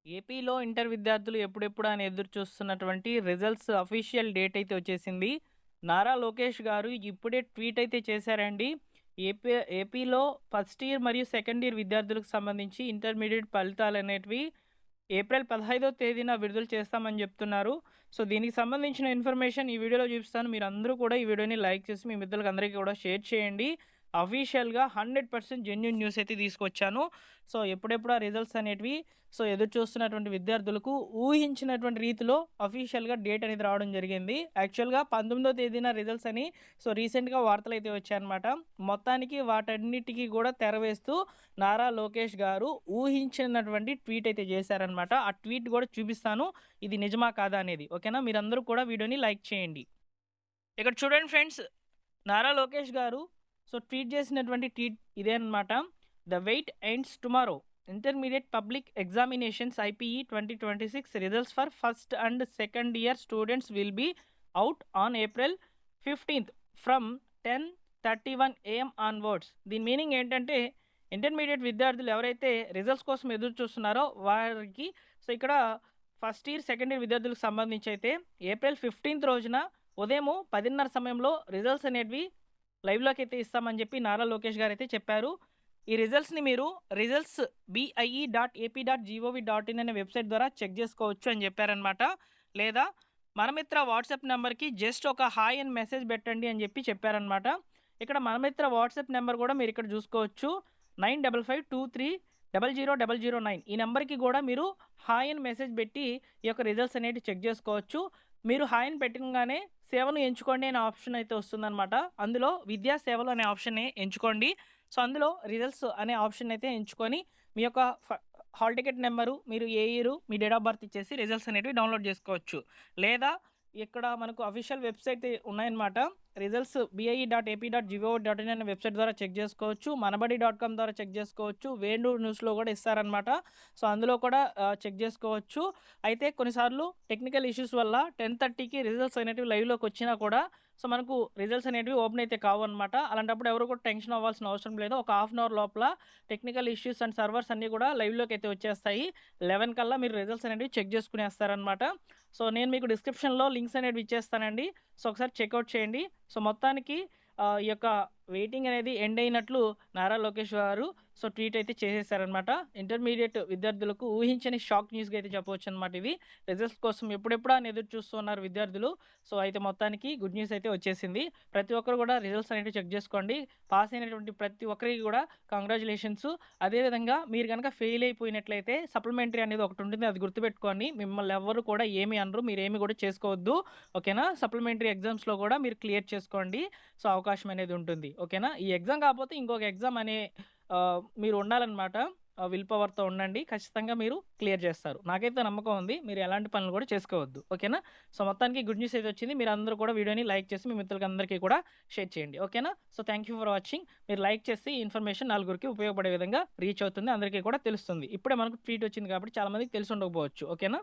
ఏపీలో ఇంటర్ విద్యార్థులు ఎప్పుడెప్పుడా అని ఎదురు చూస్తున్నటువంటి రిజల్ట్స్ అఫీషియల్ డేట్ అయితే వచ్చేసింది. నారా లోకేష్ గారు ఇప్పుడే ట్వీట్ అయితే చేశారండి. ఏపీ ఏపీలో ఫస్ట్ ఇయర్ మరియు సెకండ్ ఇయర్ విద్యార్థులకు సంబంధించి ఇంటర్మీడియేట్ ఫలితాలనేటివి ఏప్రిల్ 15వ తేదీన విడుదల చేస్తామని చెప్తున్నారు. సో, దీనికి సంబంధించిన ఇన్ఫర్మేషన్ ఈ వీడియోలో చూపిస్తాను. మీరందరూ కూడా ఈ వీడియోని లైక్ చేసి మీ మిత్రులకు అందరికీ కూడా షేర్ చేయండి. అఫీషియల్‌గా 100% జెన్యూన్ న్యూస్ అయితే తీసుకొచ్చాను. సో, ఎప్పుడెప్పుడు ఆ రిజల్ట్స్ అనేటివి ఎదురు చూస్తున్నటువంటి విద్యార్థులకు ఊహించినటువంటి రీతిలో అఫీషియల్‌గా డేట్ అనేది రావడం జరిగింది. యాక్చువల్‌గా 19వ తేదీన రిజల్ట్స్ అని రీసెంట్‌గా వార్తలైతే వచ్చాయన్నమాట. మొత్తానికి వాటన్నిటికి కూడా తెరవేస్తూ నారా లోకేష్ గారు ఊహించినటువంటి ట్వీట్ అయితే చేశారనమాట. ఆ ట్వీట్ కూడా చూపిస్తాను. ఇది నిజమా కాదా అనేది. ఓకేనా? మీరందరూ కూడా వీడియోని లైక్ చేయండి. ఇక్కడ చూడండి ఫ్రెండ్స్, నారా లోకేష్ గారు ట్వీట్ చేసినటువంటి ట్వీట్ ఇదే అనమాట. The wait ends tomorrow. Intermediate public examinations IPE 2026 results for first and second year students will be out on April 15th from 10:31 AM onwards. దీని మీనింగ్ ఏంటంటే, ఇంటర్మీడియట్ విద్యార్థులు ఎవరైతే రిజల్ట్స్ కోసం ఎదురు చూస్తున్నారో వారికి ఇక్కడ ఫస్ట్ ఇయర్ సెకండ్ ఇయర్ విద్యార్థులకు సంబంధించి అయితే ఏప్రిల్ 15th రోజున ఉదయం 10:30 సమయంలో రిజల్ట్స్ అనేటివి లైవ్‌లోకి అయితే ఇస్తామని చెప్పి నారా లోకేష్ గారైతే చెప్పారు. ఈ రిజల్ట్స్‌ని మీరు రిజల్ట్స్ bie.ap.gov.in అనే వెబ్‌సైట్ ద్వారా చెక్ చేసుకోవచ్చు అని చెప్పారనమాట. లేదా మనమిత్ర వాట్సాప్ నంబర్‌కి జస్ట్ ఒక హాయ్ అని మెసేజ్ పెట్టండి అని చెప్పి చెప్పారనమాట. ఇక్కడ మనమిత్ర వాట్సాప్ నంబర్ కూడా మీరు ఇక్కడ చూసుకోవచ్చు. 9552300009 ఈ నంబర్‌కి కూడా మీరు హాయ్ అని మెసేజ్ పెట్టి ఈ యొక్క రిజల్ట్స్ అనేటివి చెక్ చేసుకోవచ్చు. మీరు హాయ్ అని పెట్టంగానే సేవను ఎంచుకోండి అనే ఆప్షన్ అయితే వస్తుందనమాట. అందులో విద్యా సేవలు అనే ఆప్షన్‌ని ఎంచుకోండి. సో, అందులో రిజల్ట్స్ అనే ఆప్షన్ అయితే ఎంచుకొని మీ యొక్క హాల్ టికెట్ నంబరు, మీరు ఏ ఇయరు, మీ డేట్ ఆఫ్ బర్త్ ఇచ్చేసి రిజల్ట్స్ అనేటివి డౌన్‌లోడ్ చేసుకోవచ్చు. లేదా ఇక్కడ మనకు అఫీషియల్ వెబ్‌సైట్ ఉన్నాయన్నమాట. రిజల్ట్స్ bie.ap.gov.in అనే వెబ్‌సైట్ ద్వారా చెక్ చేసుకోవచ్చు. మనబడి.com ద్వారా చెక్ చేసుకోవచ్చు. వేణు న్యూస్‌లో కూడా ఇస్తారనమాట. సో, అందులో కూడా చెక్ చేసుకోవచ్చు. అయితే కొన్నిసార్లు టెక్నికల్ ఇష్యూస్ వల్ల 10:30కి రిజల్ట్స్ అనేటివి లైవ్‌లోకి వచ్చినా కూడా మనకు రిజల్ట్స్ అనేటివి ఓపెన్ అయితే కావన్నమాట. అలాంటప్పుడు ఎవరు కూడా టెన్షన్ అవ్వాల్సిన అవసరం లేదు. ఒక హాఫ్ అన్ అవర్ లోపల టెక్నికల్ ఇష్యూస్ అండ్ సర్వర్స్ అన్నీ కూడా లైవ్‌లోకి అయితే వచ్చేస్తాయి. 11 కల్లా మీరు రిజల్ట్స్ అనేటివి చెక్ చేసుకునేస్తారనమాట. సో, నేను మీకు డిస్క్రిప్షన్‌లో లింక్స్ అనేటివి ఇచ్చేస్తానండి. సో, ఒకసారి చెక్‌ఔట్ చేయండి. సో, మొత్తానికి ఈ యొక్క వెయిటింగ్ అనేది ఎండ్ అయినట్లు నారా లోకేష్ గారు ట్వీట్ అయితే చేసేసారనమాట. ఇంటర్మీడియేట్ విద్యార్థులకు ఊహించని షాక్ న్యూస్‌గా అయితే చెప్పవచ్చనమాట ఇది. రిజల్ట్స్ కోసం ఎప్పుడెప్పుడా అని ఎదురు చూస్తున్నారు విద్యార్థులు. సో, అయితే మొత్తానికి గుడ్ న్యూస్ అయితే వచ్చేసింది. ప్రతి ఒక్కరు కూడా రిజల్ట్స్ అనేటివి చెక్ చేసుకోండి. పాస్ అయినటువంటి ప్రతి ఒక్కరికి కూడా కంగ్రాచ్యులేషన్స్. అదేవిధంగా మీరు గనక ఫెయిల్ అయిపోయినట్లయితే సప్లిమెంటరీ అనేది ఒకటి ఉంటుంది. అది గుర్తుపెట్టుకోండి. మిమ్మల్ని ఎవ్వరు కూడా ఏమి అనరు. మీరేమి కూడా చేసుకోవద్దు. ఓకేనా? సప్లిమెంటరీ ఎగ్జామ్స్‌లో కూడా మీరు క్లియర్ చేసుకోండి. సో, అవకాశం అనేది ఉంటుంది. ఓకేనా? ఈ ఎగ్జామ్ కాకపోతే ఇంకొక ఎగ్జామ్ అనే మీరు ఉండాలనమాట. విల్ పవర్‌తో ఉండండి. ఖచ్చితంగా మీరు క్లియర్ చేస్తారు. నాకైతే నమ్మకం ఉంది. మీరు ఎలాంటి పనులు కూడా చేసుకోవద్దు. ఓకేనా? సో, మొత్తానికి గుడ్ న్యూస్ అయితే వచ్చింది. మీరందరూ కూడా వీడియోని లైక్ చేసి మీ మిత్రులకందరికీ కూడా షేర్ చేయండి. ఓకేనా? So, thank you for watching. మీరు లైక్ చేసి ఈ ఇన్ఫర్మేషన్ నలుగురికి ఉపయోగపడే విధంగా రీచ్ అవుతుంది. అందరికీ కూడా తెలుస్తుంది. ఇప్పుడే మనకు ట్వీట్ వచ్చింది కాబట్టి చాలా మందికి తెలిసి ఉండకపోవచ్చు. ఓకేనా?